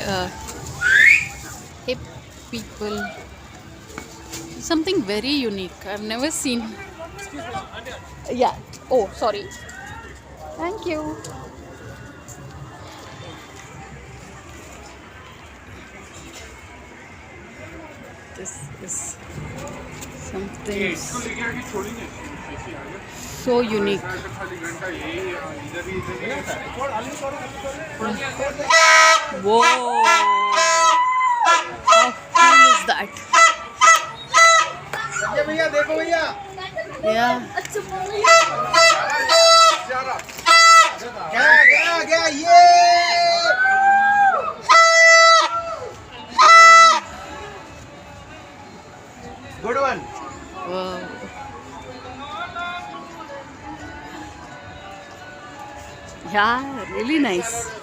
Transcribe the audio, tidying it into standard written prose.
uh, hip people. Something very unique. I've never seen. Yeah. Oh, sorry. Thank you. This is something so unique. Whoa! How cool is that? Yeah. Good one. Wow. Yeah, really nice.